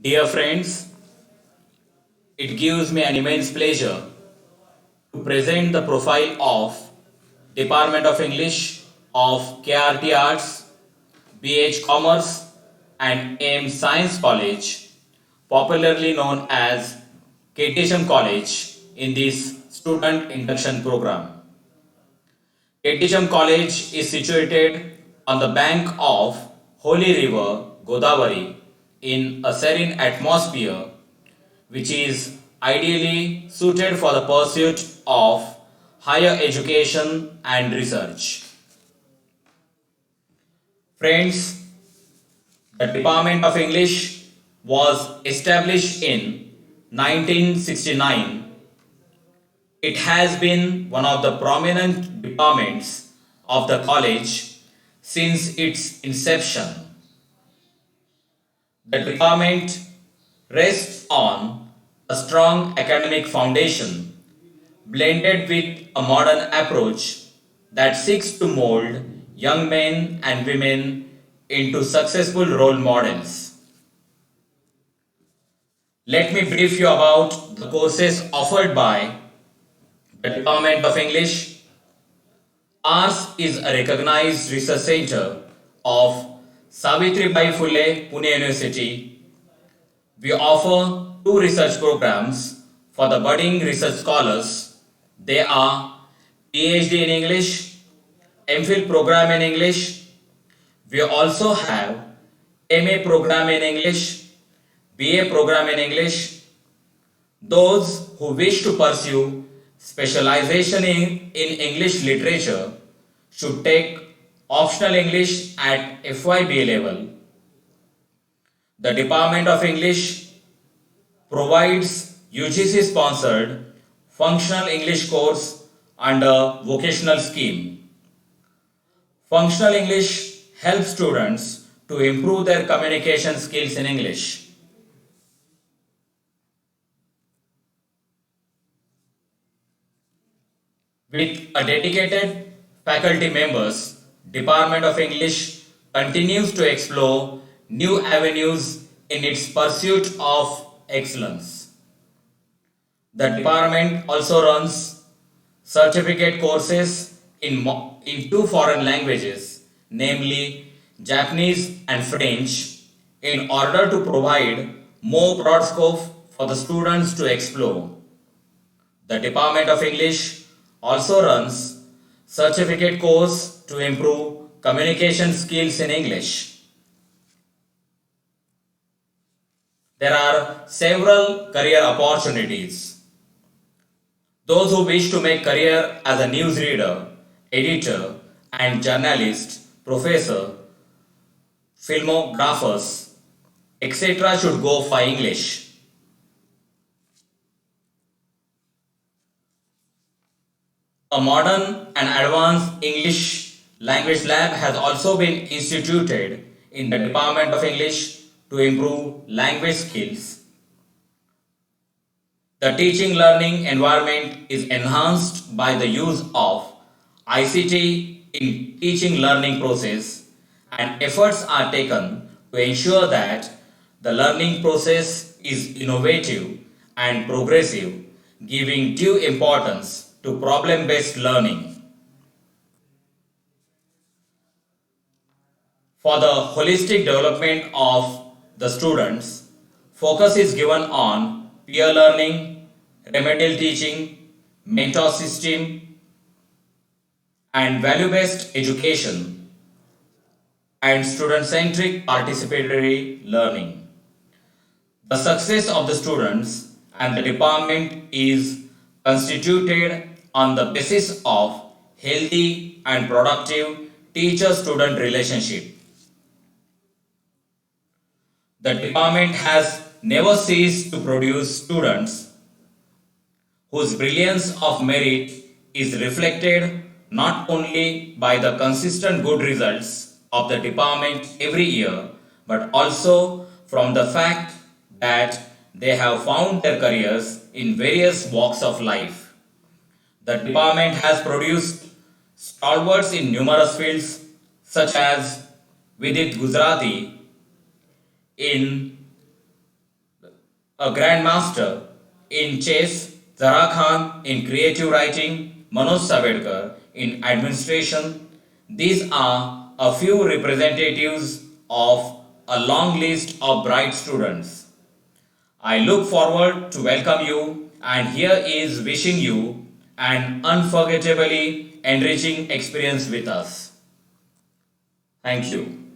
Dear friends, it gives me an immense pleasure to present the profile of Department of English of KRT Arts, BH Commerce and AM Science College, popularly known as KTHM College in this student induction program. KTHM College is situated on the bank of Holy River Godavari in a serene atmosphere which is ideally suited for the pursuit of higher education and research. Friends, the Department of English was established in 1969. It has been one of the prominent departments of the college since its inception. The department rests on a strong academic foundation blended with a modern approach that seeks to mold young men and women into successful role models. Let me brief you about the courses offered by the Department of English. Ours is a recognized research center of Savitribai Phule Pune University. We offer two research programs for the budding research scholars. They are PhD in English, MPhil program in English. We also have MA program in English, BA program in English. Those who wish to pursue specialization in English literature should take optional English at FYBA level. The Department of English provides UGC sponsored functional English course under vocational scheme. Functional English helps students to improve their communication skills in English. With a dedicated faculty members, Department of English continues to explore new avenues in its pursuit of excellence. The department also runs certificate courses in two foreign languages, namely Japanese and French, in order to provide more broad scope for the students to explore. The Department of English also runs certificate course to improve communication skills in English. There are several career opportunities. Those who wish to make career as a newsreader, editor and journalist, professor, filmographers, etc. should go for English. A modern and advanced English language lab has also been instituted in the Department of English to improve language skills. The teaching learning environment is enhanced by the use of ICT in teaching learning process, and efforts are taken to ensure that the learning process is innovative and progressive, giving due importance to problem based learning. For the holistic development of the students, focus is given on peer learning, remedial teaching, mentor system, and value based education and student centric participatory learning. The success of the students and the department is constituted on the basis of healthy and productive teacher student relationship. The department has never ceased to produce students whose brilliance of merit is reflected not only by the consistent good results of the department every year, but also from the fact that they have found their careers in various walks of life. The department has produced stalwarts in numerous fields such as Vidit Gujarati in a grandmaster in chess, Zara Khan in creative writing, Manoj Savedkar in administration. These are a few representatives of a long list of bright students. I look forward to welcome you, and here is wishing you an unforgettably enriching experience with us. Thank you.